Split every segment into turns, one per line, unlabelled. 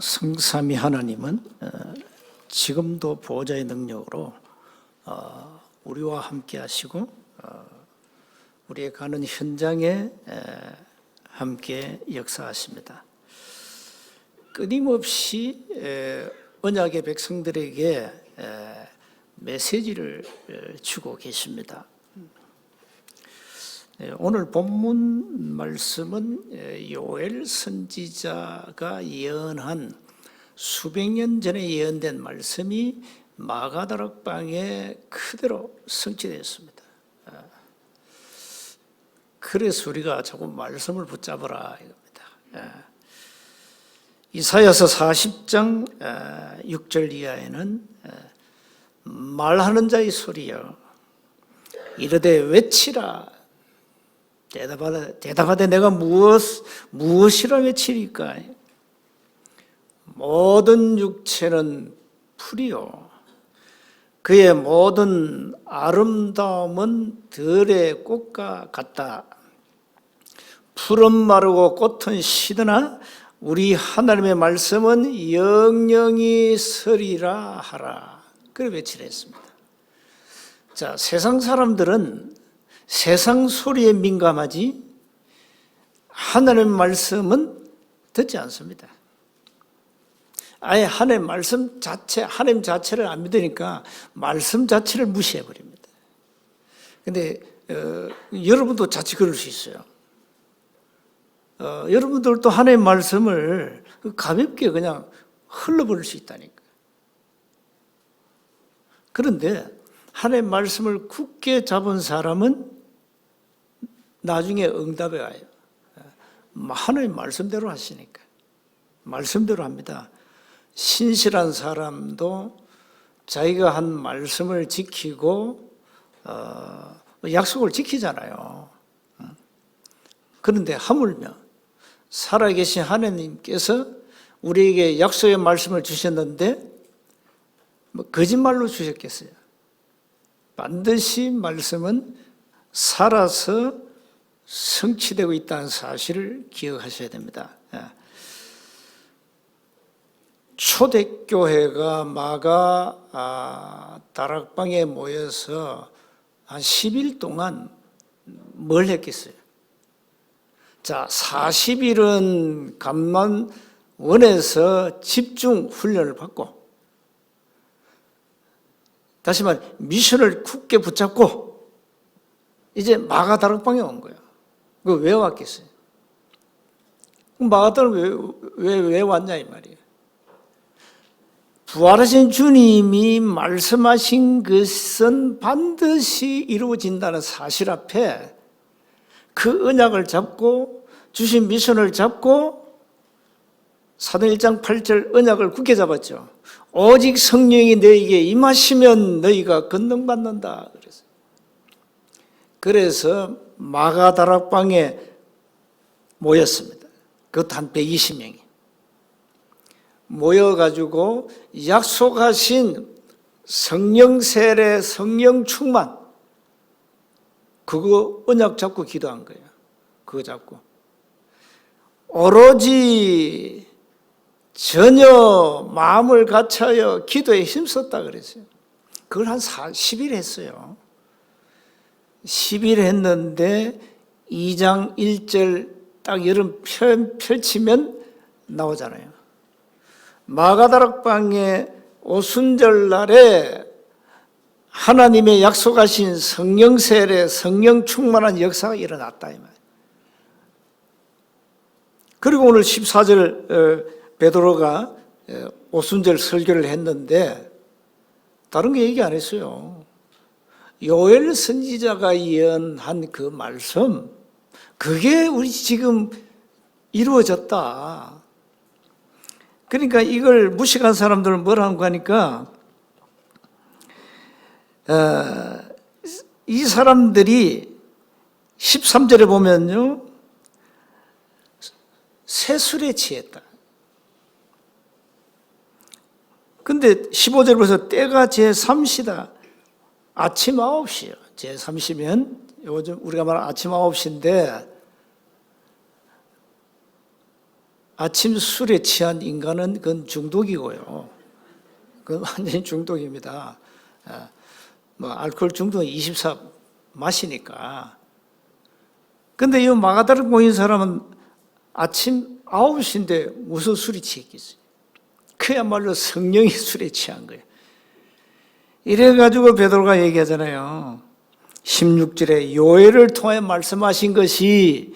성삼위 하나님은 지금도 보호자의 능력으로 우리와 함께 하시고 우리의 가는 현장에 함께 역사하십니다. 끊임없이 언약의 백성들에게 메시지를 주고 계십니다. 오늘 본문 말씀은 요엘 선지자가 예언한 수백 년 전에 예언된 말씀이 마가다락방에 그대로 성취되었습니다. 그래서 우리가 자꾸 말씀을 붙잡으라 이겁니다. 이사야서 40장 6절 이하에는 말하는 자의 소리여 이르되 외치라 대답하되 내가 무엇이라 외치리까? 모든 육체는 풀이요 그의 모든 아름다움은 들의 꽃과 같다. 풀은 마르고 꽃은 시드나 우리 하나님의 말씀은 영영이 서리라 하라. 그래 외치라 했습니다. 자, 세상 사람들은 세상 소리에 민감하지 하나님의 말씀은 듣지 않습니다. 아예 하나님 말씀 자체, 하나님 자체를 안 믿으니까 말씀 자체를 무시해 버립니다. 근데 여러분도 자칫 그럴 수 있어요. 여러분들도 하나님 말씀을 가볍게 그냥 흘러버릴 수 있다니까. 그런데 하나님 말씀을 굳게 잡은 사람은 나중에 응답에 와요. 하나님 말씀대로 하시니까. 말씀대로 합니다. 신실한 사람도 자기가 한 말씀을 지키고 약속을 지키잖아요. 그런데 하물며 살아계신 하나님께서 우리에게 약속의 말씀을 주셨는데 거짓말로 주셨겠어요? 반드시 말씀은 살아서 성취되고 있다는 사실을 기억하셔야 됩니다. 초대교회가 마가 다락방에 모여서 한 10일 동안 뭘 했겠어요? 자, 40일은 감난원에서 집중 훈련을 받고 다시 말해 미션을 굳게 붙잡고 이제 마가 다락방에 온 거예요. 그거 왜 왔겠어요? 마가 다락방 왜 왔냐 이 말이에요. 부활하신 주님이 말씀하신 것은 반드시 이루어진다는 사실 앞에 그 언약을 잡고 주신 미션을 잡고 사도행전 1장 8절 언약을 굳게 잡았죠. 오직 성령이 너에게 임하시면 너희가 권능받는다. 그래서 마가다락방에 모였습니다. 그것도 한 120명이. 모여가지고 약속하신 성령 세례, 성령 충만 그거 언약 잡고 기도한 거예요. 그거 잡고 오로지 전혀 마음을 갖춰여 기도에 힘썼다 그랬어요. 그걸 한 10일 했어요. 10일 했는데 2장 1절 딱 여름 펼치면 나오잖아요. 마가다락방의 오순절 날에 하나님의 약속하신 성령 세례, 성령 충만한 역사가 일어났다 이 말이에요. 그리고 오늘 14절 베드로가 오순절 설교를 했는데 다른 거 얘기 안 했어요. 요엘 선지자가 예언한 그 말씀 그게 우리 지금 이루어졌다. 그러니까 이걸 무식한 사람들은 뭐라고 하니까 이 사람들이 13절에 보면요 세술에 취했다. 근데 15절에 보면서 때가 제3시다. 아침 9시요. 제3시면 요즘 우리가 말하는 아침 9시인데 아침 술에 취한 인간은 그건 중독이고요. 그건 완전히 중독입니다. 뭐 알코올 중독은 24 마시니까. 근데 이 마가다락 모인 사람은 아침 9시인데 무슨 술이 취했겠어요? 그야말로 성령이 술에 취한 거예요. 이래가지고 베드로가 얘기하잖아요. 16절에 요엘을 통해 말씀하신 것이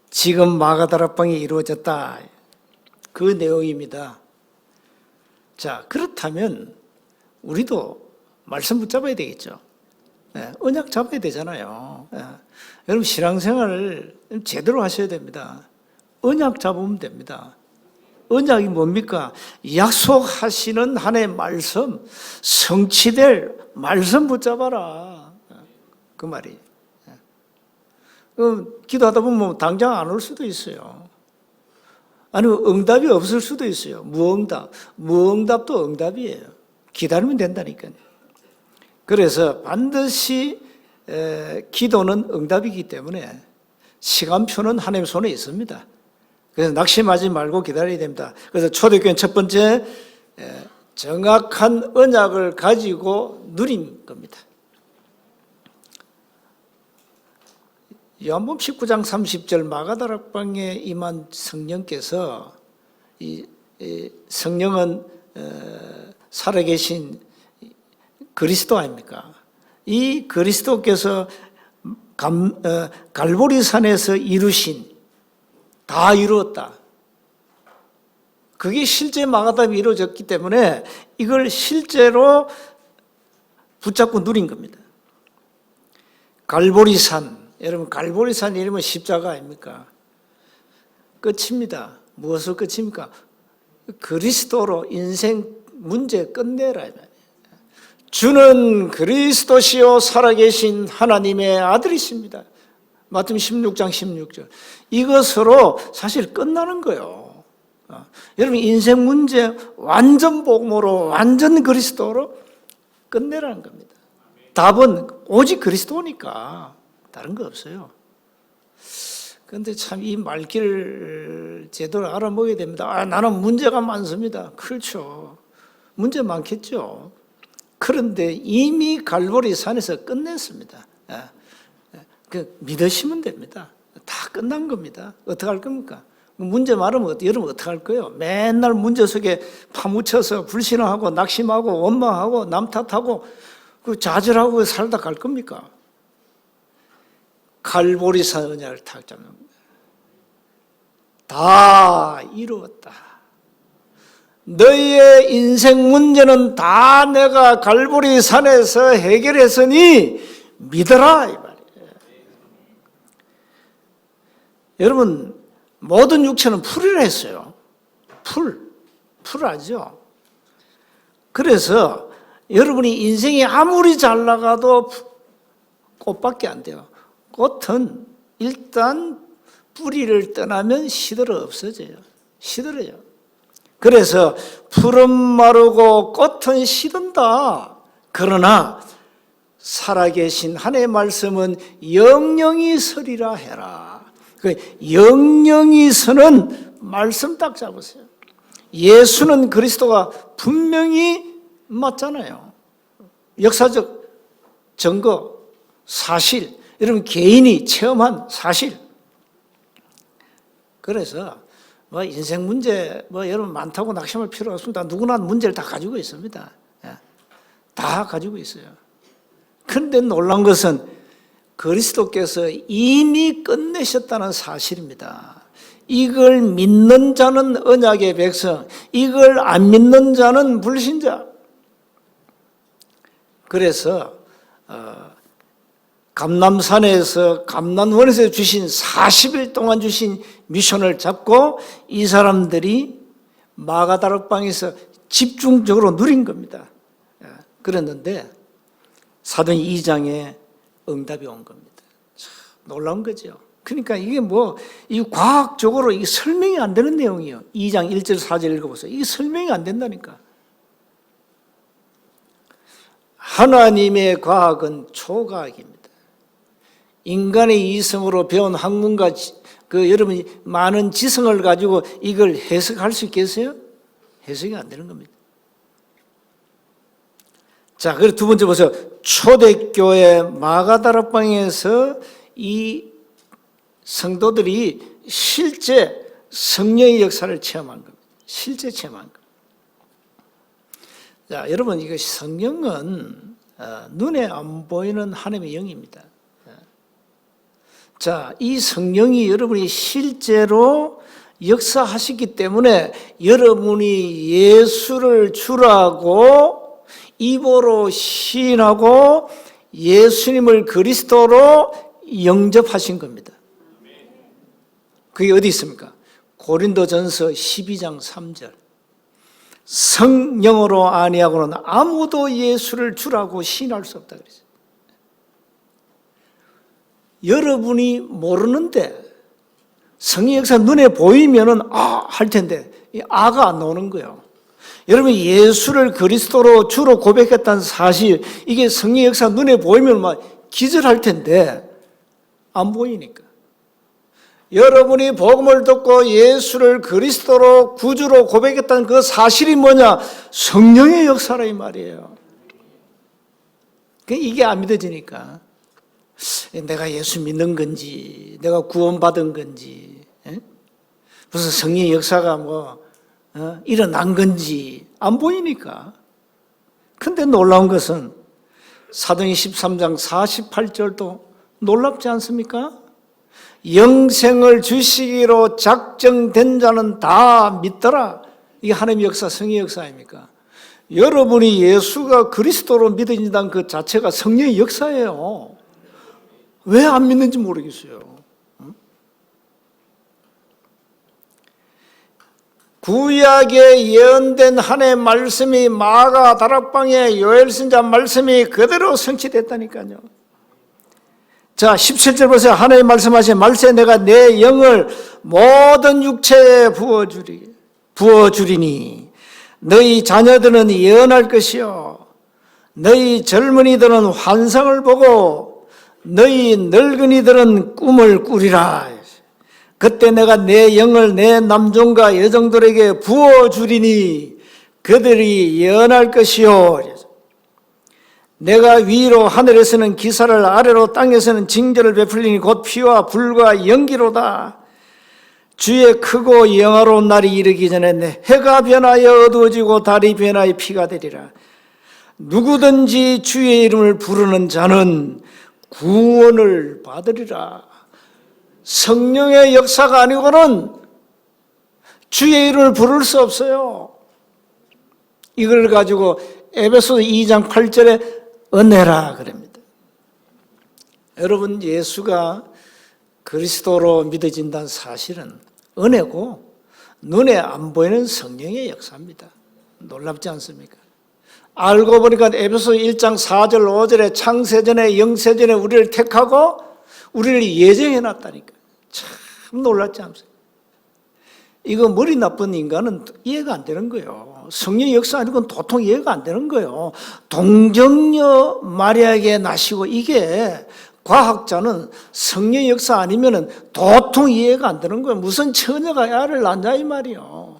지금 마가다락방에 이루어졌다. 그 내용입니다. 자, 그렇다면 우리도 말씀 붙잡아야 되겠죠. 언약 잡아야 되잖아요. 여러분 신앙생활을 제대로 하셔야 됩니다. 언약 잡으면 됩니다. 언약이 뭡니까? 약속하시는 하나님의 말씀, 성취될 말씀 붙잡아라. 그 말이. 기도하다 보면 당장 안 올 수도 있어요. 아니면 응답이 없을 수도 있어요. 무응답. 무응답도 응답이에요. 기다리면 된다니까요. 그래서 반드시 기도는 응답이기 때문에 시간표는 하나님 손에 있습니다. 그래서 낙심하지 말고 기다려야 됩니다. 그래서 초대교회는 첫 번째 정확한 언약을 가지고 누린 겁니다. 요한복음 19장 30절 마가다락방에 임한 성령께서 이 성령은 살아계신 그리스도 아닙니까? 이 그리스도께서 갈보리산에서 이루신 다 이루었다. 그게 실제 마가다락이 이루어졌기 때문에 이걸 실제로 붙잡고 누린 겁니다. 갈보리산, 여러분 갈보리산 이름은 십자가 아닙니까? 끝입니다. 무엇을 끝입니까? 그리스도로 인생 문제 끝내라. 주는 그리스도시요 살아계신 하나님의 아들이십니다. 마태복음 16장 16절. 이것으로 사실 끝나는 거예요. 여러분 인생 문제 완전 복음으로 완전 그리스도로 끝내라는 겁니다. 답은 오직 그리스도니까 다른 거 없어요. 그런데 참 이 말귀를 제대로 알아먹어야 됩니다. 나는 문제가 많습니다. 그렇죠. 문제 많겠죠. 그런데 이미 갈보리 산에서 끝냈습니다. 믿으시면 됩니다. 다 끝난 겁니다. 어떻게 할 겁니까? 문제 많으면 여러분 어떻게 할 거예요? 맨날 문제 속에 파묻혀서 불신하고 낙심하고 원망하고 남 탓하고 좌절하고 살다 갈 겁니까? 갈보리산 언약을 탁 잡는 겁니다. 다 이루었다. 너희의 인생 문제는 다 내가 갈보리산에서 해결했으니 믿어라 이 말이에요. 여러분 모든 육체는 풀이라 했어요. 풀 알죠? 그래서 여러분이 인생이 아무리 잘 나가도 꽃밖에 안 돼요. 꽃은 일단 뿌리를 떠나면 시들어 없어져요. 시들어요. 그래서 풀은 마르고 꽃은 시든다. 그러나 살아계신 하나님의 말씀은 영영이 서리라 해라. 영영이 서는 말씀 딱 잡으세요. 예수는 그리스도가 분명히 맞잖아요. 역사적 증거, 사실, 여러분 개인이 체험한 사실. 그래서 인생 문제 여러분 많다고 낙심할 필요 없습니다. 누구나 문제를 다 가지고 있습니다. 다 가지고 있어요. 그런데 놀라운 것은 그리스도께서 이미 끝내셨다는 사실입니다. 이걸 믿는 자는 언약의 백성, 이걸 안 믿는 자는 불신자. 그래서 감람산에서 감람원에서 주신 40일 동안 주신 미션을 잡고 이 사람들이 마가다락방에서 집중적으로 누린 겁니다. 그랬는데 사도행 2장에 응답이 온 겁니다. 참 놀라운 거죠. 그러니까 이게 이 과학적으로 이게 설명이 안 되는 내용이에요. 2장 1절 4절 읽어보세요. 이게 설명이 안 된다니까. 하나님의 과학은 초과학입니다. 인간의 이성으로 배운 학문과 여러분이 많은 지성을 가지고 이걸 해석할 수 있겠어요? 해석이 안 되는 겁니다. 자, 그리고 두 번째 보세요. 초대교회 마가다락방에서 이 성도들이 실제 성령의 역사를 체험한 겁니다. 실제 체험한 겁니다. 자, 여러분, 이거 성령은 눈에 안 보이는 하나님의 영입니다. 자, 이 성령이 여러분이 실제로 역사하시기 때문에 여러분이 예수를 주라고 입으로 시인하고 예수님을 그리스도로 영접하신 겁니다. 그게 어디 있습니까? 고린도전서 12장 3절. 성령으로 아니하고는 아무도 예수를 주라고 시인할 수 없다 그랬어요. 여러분이 모르는데 성의 역사 눈에 보이면은 할 텐데 이 아가 안 나오는 거예요. 여러분이 예수를 그리스도로 주로 고백했다는 사실, 이게 성의 역사 눈에 보이면 막 기절할 텐데 안 보이니까. 여러분이 복음을 듣고 예수를 그리스도로 구주로 고백했다는 그 사실이 뭐냐? 성령의 역사라 이 말이에요. 이게 안 믿어지니까 내가 예수 믿는 건지, 내가 구원받은 건지, 무슨 성령의 역사가 일어난 건지 안 보이니까. 근데 놀라운 것은 사도행 13장 48절도 놀랍지 않습니까? 영생을 주시기로 작정된 자는 다 믿더라. 이게 하나님의 역사, 성의 역사 아닙니까? 여러분이 예수가 그리스도로 믿어진다는 그 자체가 성령의 역사예요. 왜 안 믿는지 모르겠어요. 구약에 예언된 하나님의 말씀이 마가 다락방에 요엘 선지자 말씀이 그대로 성취됐다니까요. 자, 17절 보세요. 하나님 말씀하신 말세 내가 내 영을 모든 육체에 부어주리니 너희 자녀들은 예언할 것이요 너희 젊은이들은 환상을 보고 너희 늙은이들은 꿈을 꾸리라. 그때 내가 내 영을 내 남종과 여종들에게 부어주리니 그들이 예언할 것이요 내가 위로 하늘에서는 기사를 아래로 땅에서는 징조를 베풀리니 곧 피와 불과 연기로다. 주의 크고 영화로운 날이 이르기 전에 해가 변하여 어두워지고 달이 변하여 피가 되리라. 누구든지 주의 이름을 부르는 자는 구원을 받으리라. 성령의 역사가 아니고는 주의 이름을 부를 수 없어요. 이걸 가지고 에베소서 2장 8절에 은혜라 그럽니다. 여러분, 예수가 그리스도로 믿어진다는 사실은 은혜고 눈에 안 보이는 성령의 역사입니다. 놀랍지 않습니까? 알고 보니까 에베소 1장 4절 5절에 창세전에 영세전에 우리를 택하고 우리를 예정해 놨다니까. 참 놀랍지 않습니까? 이거 머리 나쁜 인간은 이해가 안 되는 거예요. 성령의 역사 아니고는 도통 이해가 안 되는 거예요. 동정녀 마리아에게 나시고, 이게 과학자는 성령의 역사 아니면은 도통 이해가 안 되는 거예요. 무슨 처녀가 아를 낳냐 이 말이요.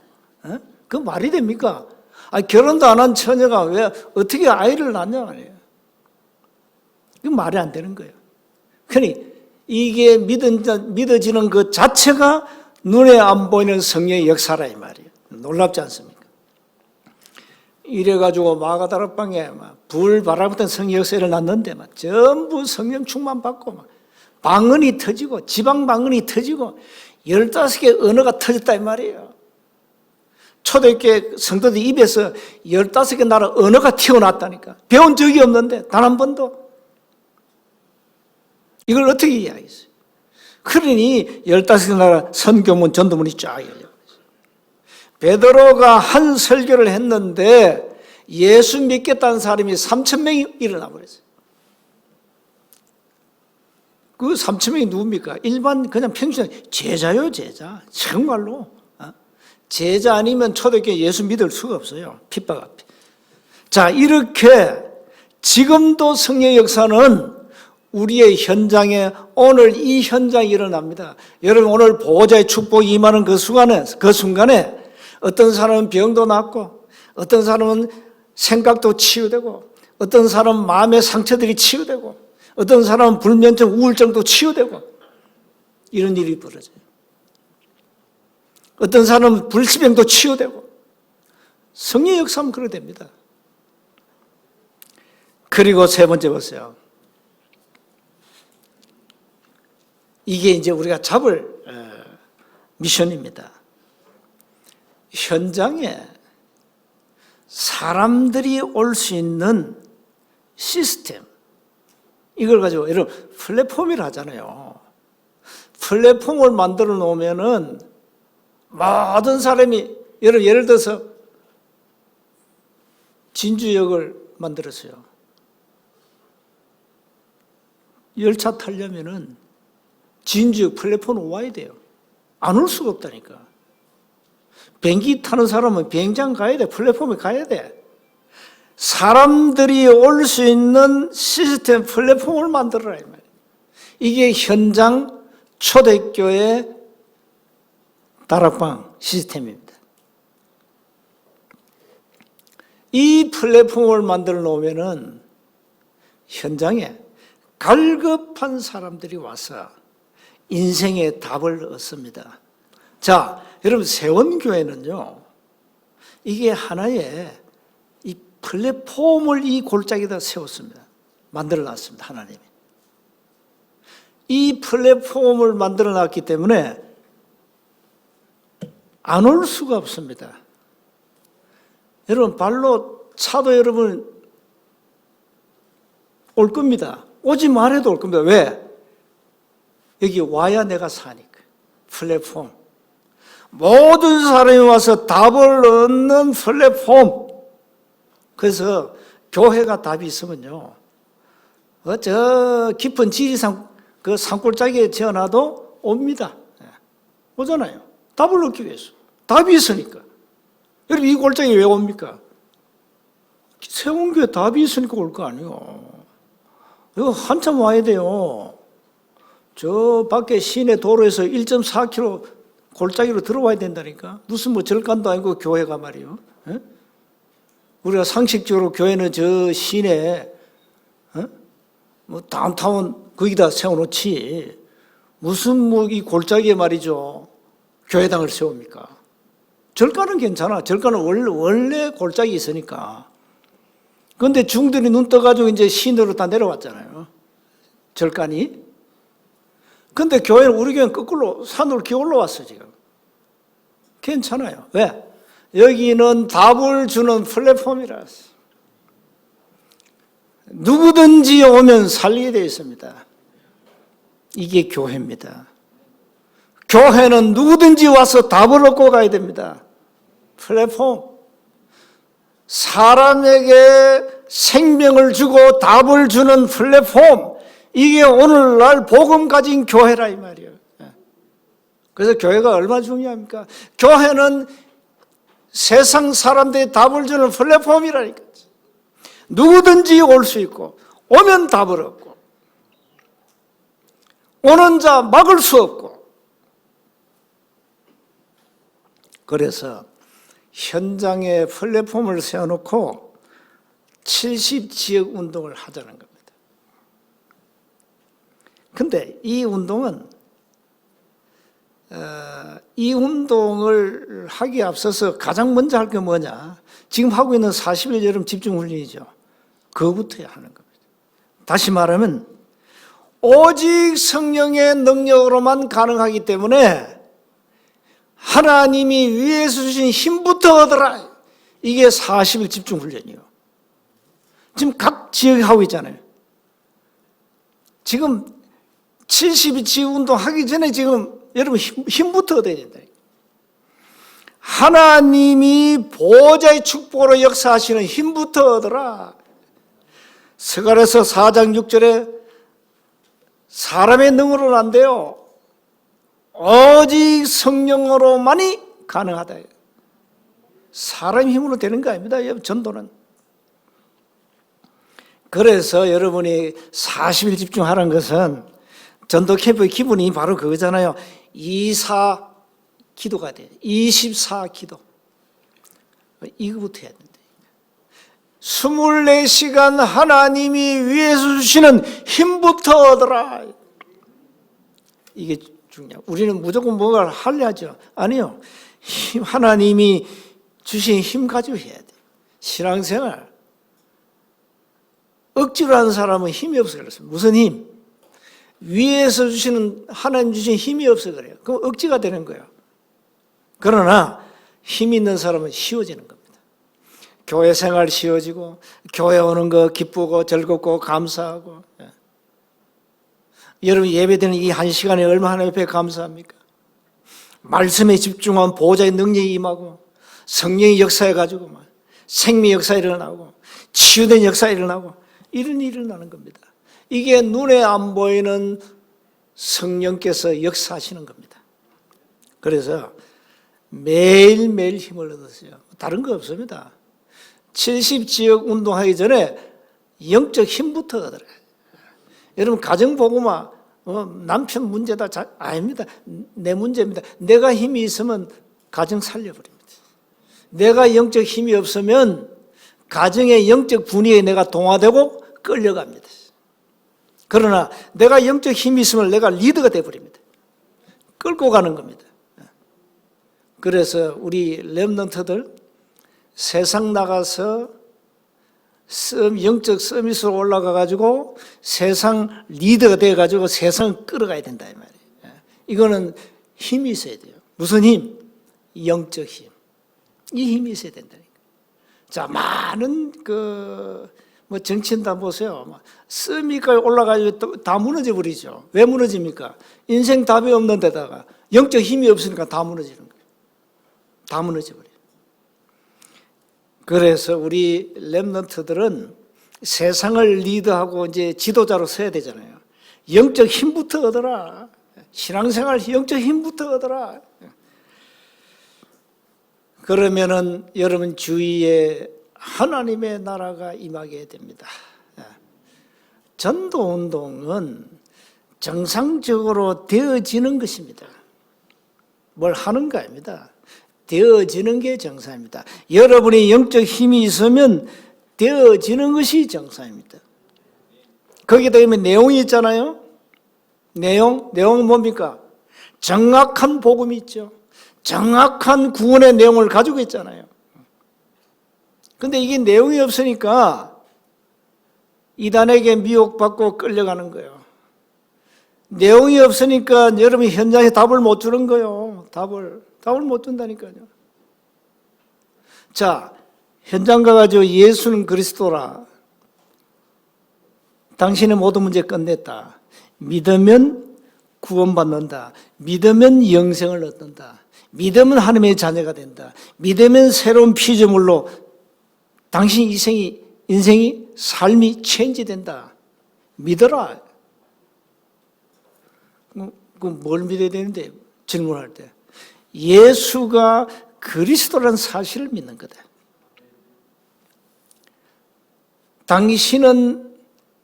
그 말이 됩니까? 결혼도 안 한 처녀가 왜 어떻게 아이를 낳냐 말이에요. 이거 말이 안 되는 거예요. 그러니 이게 믿어지는 그 자체가 눈에 안 보이는 성령의 역사라 이 말이에요. 놀랍지 않습니까? 이래가지고 마가다락방에 불 바라봤던 성령 역사를 났는데 전부 성령 충만 받고 방언이 터지고 지방 방언이 터지고 15개 언어가 터졌다 이 말이에요. 초대교회 성도들 입에서 15개 나라 언어가 튀어나왔다니까. 배운 적이 없는데 단 한 번도. 이걸 어떻게 이해하겠어요? 그러니 15개 나라 선교문 전도문이 쫙 열려. 베드로가 한 설교를 했는데 예수 믿겠다는 사람이 3,000명이 일어나 버렸어요. 그 3,000명이 누굽니까? 일반 그냥 평균 제자요, 제자. 정말로. 제자 아니면 초대교회 예수 믿을 수가 없어요. 핍박 앞에. 자, 이렇게 지금도 성령의 역사는 우리의 현장에 오늘 이 현장이 일어납니다. 여러분 오늘 보호자의 축복이 임하는 그 순간에 어떤 사람은 병도 낫고 어떤 사람은 생각도 치유되고 어떤 사람은 마음의 상처들이 치유되고 어떤 사람은 불면증, 우울증도 치유되고 이런 일이 벌어져요. 어떤 사람은 불치병도 치유되고 성령의 역사하면 그렇게 됩니다. 그리고 세 번째 보세요. 이게 이제 우리가 잡을 미션입니다. 현장에 사람들이 올 수 있는 시스템, 이걸 가지고 여러분 플랫폼이라 하잖아요. 플랫폼을 만들어 놓으면은 모든 사람이, 여러분 예를 들어서 진주역을 만들었어요. 열차 타려면은 진주역 플랫폼으로 와야 돼요. 안 올 수가 없다니까. 비행기 타는 사람은 비행장 가야 돼. 플랫폼에 가야 돼. 사람들이 올 수 있는 시스템 플랫폼을 만들어라 이 말이에요. 이게 현장 초대교회 다락방 시스템입니다. 이 플랫폼을 만들어 놓으면은 현장에 갈급한 사람들이 와서 인생의 답을 얻습니다. 자, 여러분 세원교회는요, 이게 하나의 이 플랫폼을 이 골짜기에다 세웠습니다. 만들어 놨습니다, 하나님이. 이 플랫폼을 만들어 놨기 때문에 안 올 수가 없습니다. 여러분 발로 차도 여러분 올 겁니다. 오지 말아도 올 겁니다. 왜? 여기 와야 내가 사니까. 플랫폼. 모든 사람이 와서 답을 얻는 플랫폼. 그래서 교회가 답이 있으면요, 저 깊은 지리산 그 산골짜기에 지어놔도 옵니다. 오잖아요. 답을 얻기 위해서. 답이 있으니까. 여러분 이 골짜기 왜 옵니까? 세운교회 답이 있으니까 올 거 아니에요. 이거 한참 와야 돼요. 저 밖에 시내 도로에서 1.4km 골짜기로 들어와야 된다니까. 무슨 뭐 절간도 아니고 교회가 말이에요. 에? 우리가 상식적으로 교회는 저 시내 뭐 다운타운 거기다 세워놓지 무슨 뭐 이 골짜기에 말이죠 교회당을 세웁니까? 절간은 괜찮아. 절간은 원래 골짜기 있으니까. 그런데 중들이 눈 떠가지고 이제 시내로 다 내려왔잖아요. 절간이. 근데 교회는, 우리 교회는 거꾸로 산으로 기어 올라왔어, 지금. 괜찮아요. 왜? 여기는 답을 주는 플랫폼이라서. 누구든지 오면 살리게 되어 있습니다. 이게 교회입니다. 교회는 누구든지 와서 답을 얻고 가야 됩니다. 플랫폼. 사람에게 생명을 주고 답을 주는 플랫폼. 이게 오늘날 복음 가진 교회라 이 말이에요. 그래서 교회가 얼마나 중요합니까? 교회는 세상 사람들이 답을 주는 플랫폼이라니까. 누구든지 올 수 있고 오면 답을 얻고 오는 자 막을 수 없고. 그래서 현장에 플랫폼을 세워놓고 70지역 운동을 하자는 겁니다. 근데 이 운동은 이 운동을 하기에 앞서서 가장 먼저 할 게 뭐냐? 지금 하고 있는 40일 여름 집중훈련이죠. 그거부터 해야 하는 겁니다. 다시 말하면 오직 성령의 능력으로만 가능하기 때문에 하나님이 위에서 주신 힘부터 얻어라. 이게 40일 집중훈련이에요. 지금 각 지역에 하고 있잖아요. 지금 70일 지역운동 하기 전에 지금 여러분 힘부터 얻어야 된다. 하나님이 보호자의 축복으로 역사하시는 힘부터 얻어라. 스가랴서 4장 6절에 사람의 능으로는 안 돼요. 오직 성령으로만이 가능하다. 사람 힘으로 되는 거 아닙니다. 전도는. 그래서 여러분이 40일 집중하라는 것은 전도 캠프의 기분이 바로 그거잖아요. 24 기도가 돼. 24 기도. 이거부터 해야 된다. 24시간 하나님이 위에서 주시는 힘부터 얻어라. 이게 중요해요. 우리는 무조건 뭔가를 하려죠. 아니요. 하나님이 주신 힘 가지고 해야 돼요. 신앙생활. 억지로 하는 사람은 힘이 없어 그렇습니다. 무슨 힘? 위에서 주시는 하나님 주신 힘이 없어 그래요. 그럼 억지가 되는 거예요. 그러나 힘 있는 사람은 쉬워지는 겁니다. 교회 생활 쉬워지고 교회 오는 거 기쁘고 즐겁고 감사하고. 여러분 예배드리는 이 한 시간에 얼마나 옆에 감사합니까? 말씀에 집중한 보호자의 능력이 임하고 성령의 역사해가지고 생명 역사 일어나고 치유된 역사 일어나고 이런 일이 일어나는 겁니다. 이게 눈에 안 보이는 성령께서 역사하시는 겁니다. 그래서 매일매일 힘을 얻으세요. 다른 거 없습니다. 70지역 운동하기 전에 영적 힘부터 얻어라. 여러분 가정보고만 남편 문제다 아닙니다. 내 문제입니다. 내가 힘이 있으면 가정 살려버립니다. 내가 영적 힘이 없으면 가정의 영적 분위기에 내가 동화되고 끌려갑니다. 그러나 내가 영적 힘이 있으면 내가 리더가 되어버립니다. 끌고 가는 겁니다. 그래서 우리 렘넌트들 세상 나가서 영적 서밋으로 올라가가지고 세상 리더가 돼가지고 세상을 끌어가야 된다 이 말이에요. 이거는 힘이 있어야 돼요. 무슨 힘? 영적 힘. 이 힘이 있어야 된다니까. 자, 많은 정치인 다 보세요. 서밋까지 올라가지고 다 무너져 버리죠. 왜 무너집니까? 인생 답이 없는 데다가 영적 힘이 없으니까 다 무너지는 거예요. 다 무너져 버려요. 그래서 우리 렘넌트들은 세상을 리드하고 이제 지도자로 서야 되잖아요. 영적 힘부터 얻어라. 신앙생활 영적 힘부터 얻어라. 그러면은 여러분 주위에 하나님의 나라가 임하게 됩니다. 전도 운동은 정상적으로 되어지는 것입니다. 뭘 하는 거 아닙니다. 되어지는 게 정상입니다. 여러분이 영적 힘이 있으면 되어지는 것이 정상입니다. 거기다 보면 내용이 있잖아요. 내용은 뭡니까? 정확한 복음이 있죠. 정확한 구원의 내용을 가지고 있잖아요. 근데 이게 내용이 없으니까 이단에게 미혹받고 끌려가는 거예요. 내용이 없으니까 여러분이 현장에 답을 못 주는 거예요. 답을 못 준다니까요. 자, 현장 가가지고 예수는 그리스도라. 당신의 모든 문제 끝냈다. 믿으면 구원받는다. 믿으면 영생을 얻는다. 믿으면 하나님의 자녀가 된다. 믿으면 새로운 피조물로 당신 인생이 삶이 체인지된다. 믿어라. 뭘 믿어야 되는데 질문할 때 예수가 그리스도라는 사실을 믿는 거다. 당신은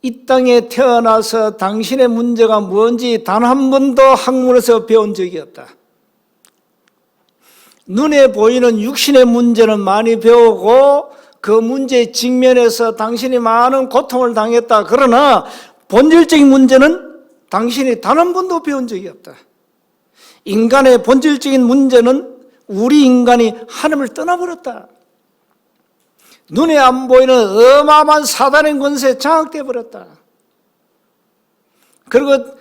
이 땅에 태어나서 당신의 문제가 뭔지 단 한 번도 학문에서 배운 적이 없다. 눈에 보이는 육신의 문제는 많이 배우고 그 문제에 직면해서 당신이 많은 고통을 당했다. 그러나 본질적인 문제는 당신이 단 한 번도 배운 적이 없다. 인간의 본질적인 문제는 우리 인간이 하나님을 떠나버렸다. 눈에 안 보이는 어마어마한 사단의 권세에 장악되어 버렸다. 그리고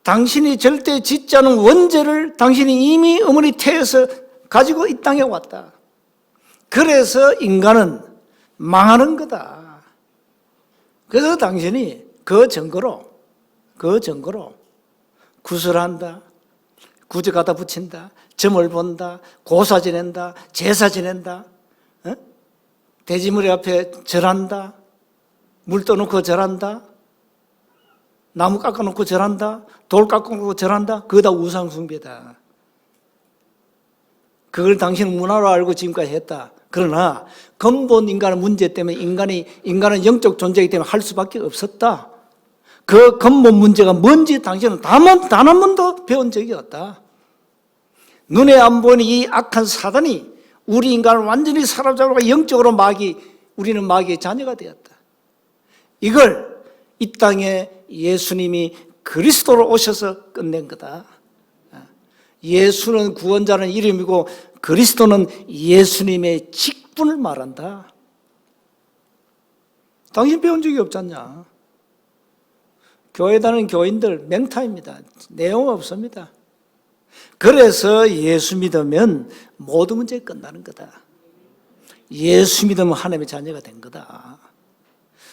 당신이 절대 짓지 않은 원죄를 당신이 이미 어머니 태에서 가지고 이 땅에 왔다. 그래서 인간은 망하는 거다. 그래서 당신이 그 증거로 구슬한다, 구제 갖다 붙인다, 점을 본다, 고사 지낸다, 제사 지낸다, 돼지머리 앞에 절한다, 물 떠놓고 절한다, 나무 깎아놓고 절한다, 돌 깎아놓고 절한다. 그거 다 우상숭배다. 그걸 당신은 문화로 알고 지금까지 했다. 그러나 근본 인간의 문제 때문에 인간은 영적 존재이기 때문에 할 수밖에 없었다. 그 근본 문제가 뭔지 당신은 단 한 번도 배운 적이 없다. 눈에 안 보이는 이 악한 사단이 우리 인간을 완전히 사로잡고 영적으로 우리는 마귀의 자녀가 되었다. 이걸 이 땅에 예수님이 그리스도로 오셔서 끝낸 거다. 예수는 구원자는 이름이고 그리스도는 예수님의 직분을 말한다. 당신 배운 적이 없지 않냐? 교회 다니는 교인들 맹타입니다. 내용 없습니다. 그래서 예수 믿으면 모든 문제 끝나는 거다. 예수 믿으면 하나님의 자녀가 된 거다.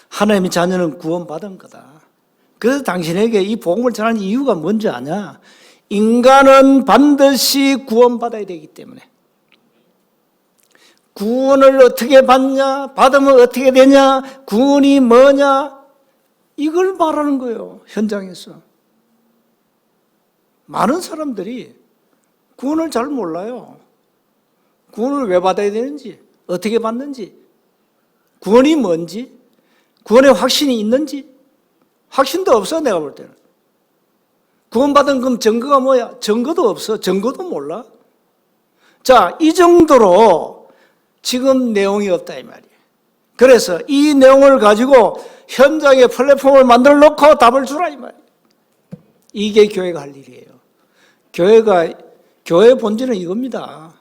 하나님의 자녀는 구원받은 거다. 그래서 당신에게 이 복음을 전하는 이유가 뭔지 아냐? 인간은 반드시 구원받아야 되기 때문에. 구원을 어떻게 받냐? 받으면 어떻게 되냐? 구원이 뭐냐? 이걸 말하는 거예요, 현장에서. 많은 사람들이 구원을 잘 몰라요. 구원을 왜 받아야 되는지, 어떻게 받는지, 구원이 뭔지, 구원의 확신이 있는지, 확신도 없어, 내가 볼 때는. 구원받은 그럼 증거가 뭐야? 증거도 없어. 증거도 몰라. 자, 이 정도로 지금 내용이 없다 이 말이에요. 그래서 이 내용을 가지고 현장에 플랫폼을 만들어 놓고 답을 주라 이 말이에요. 이게 교회가 할 일이에요. 교회의 본질은 이겁니다.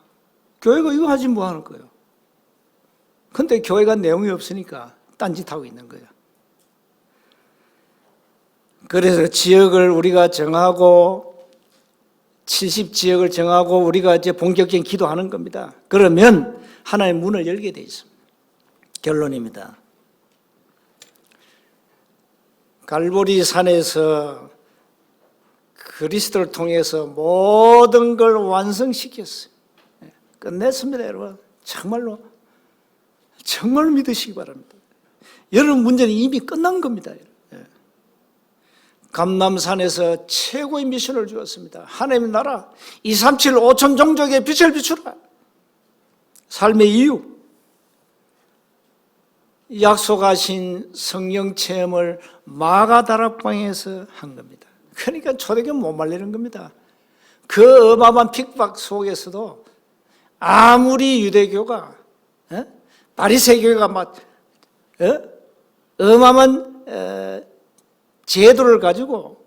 교회가 이거 하지 뭐 하는 거예요. 근데 교회가 내용이 없으니까 딴짓하고 있는 거예요. 그래서 지역을 우리가 정하고 70지역을 정하고 우리가 이제 본격적인 기도하는 겁니다. 그러면 하나의 문을 열게 돼 있습니다. 결론입니다. 갈보리 산에서 그리스도를 통해서 모든 걸 완성시켰어요. 끝냈습니다, 여러분. 정말로 믿으시기 바랍니다. 여러분 문제는 이미 끝난 겁니다. 감람산에서 최고의 미션을 주었습니다. 하나님의 나라 237 5천 종족의 빛을 비추라. 삶의 이유, 약속하신 성령 체험을 마가다락방에서 한 겁니다. 그러니까 초대교회 못 말리는 겁니다. 그 어마어마한 핍박 속에서도 아무리 유대교가 바리새교가 막 어마어마한 제도를 가지고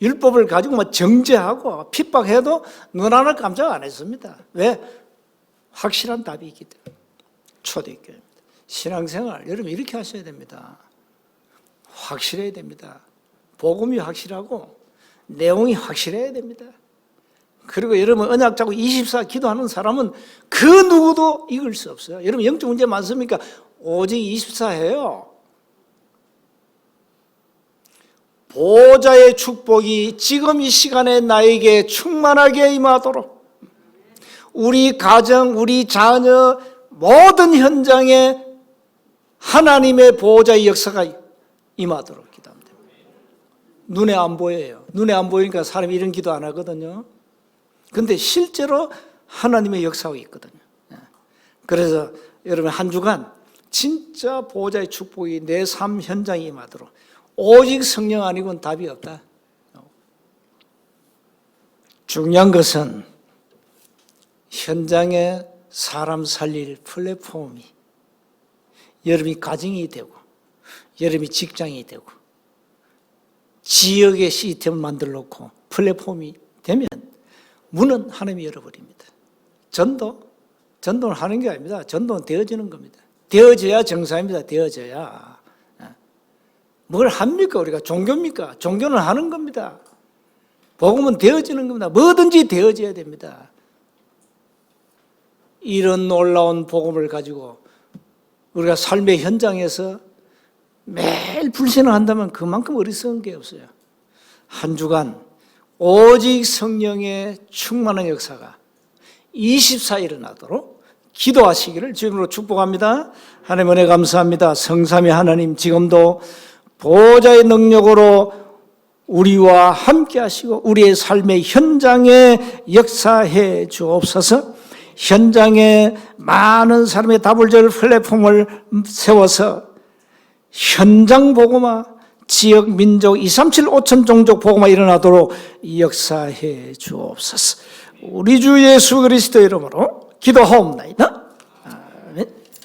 율법을 가지고 막 정죄하고 핍박해도 눈 하나 깜짝 안 했습니다. 왜? 확실한 답이 있기 때문에. 초대교회입니다. 신앙생활 여러분 이렇게 하셔야 됩니다. 확실해야 됩니다. 복음이 확실하고 내용이 확실해야 됩니다. 그리고 여러분 언약 잡고 24 기도하는 사람은 그 누구도 이길 수 없어요. 여러분 영적 문제 많습니까? 오직 24 해요. 보호자의 축복이 지금 이 시간에 나에게 충만하게 임하도록 우리 가정, 우리 자녀 모든 현장에 하나님의 보호자의 역사가 임하도록 기도합니다. 눈에 안 보여요. 눈에 안 보이니까 사람이 이런 기도 안 하거든요. 근데 실제로 하나님의 역사가 있거든요. 그래서 여러분 한 주간 진짜 보호자의 축복이 내 삶 현장에 임하도록 오직 성령 아니고는 답이 없다. 중요한 것은 현장에 사람 살릴 플랫폼이 여러분이 가정이 되고 여러분이 직장이 되고 지역의 시스템을 만들어 놓고 플랫폼이 되면 문은 하나님이 열어버립니다. 전도는 하는 게 아닙니다. 전도는 되어지는 겁니다. 되어져야 정상입니다. 되어져야. 뭘 합니까? 우리가 종교입니까? 종교는 하는 겁니다. 복음은 되어지는 겁니다. 뭐든지 되어져야 됩니다. 이런 놀라운 복음을 가지고 우리가 삶의 현장에서 매일 불신을 한다면 그만큼 어리석은 게 없어요. 한 주간 오직 성령의 충만한 역사가 24 일어나도록 기도하시기를 주님으로 축복합니다. 하나님 은혜 감사합니다. 성삼위 하나님 지금도 보호자의 능력으로 우리와 함께 하시고 우리의 삶의 현장에 역사해 주옵소서. 현장에 많은 사람의 답을 줄 플랫폼을 세워서 현장 복음화, 지역 민족 237 5천 종족 복음화 일어나도록 역사해 주옵소서. 우리 주 예수 그리스도 이름으로 기도하옵나이다.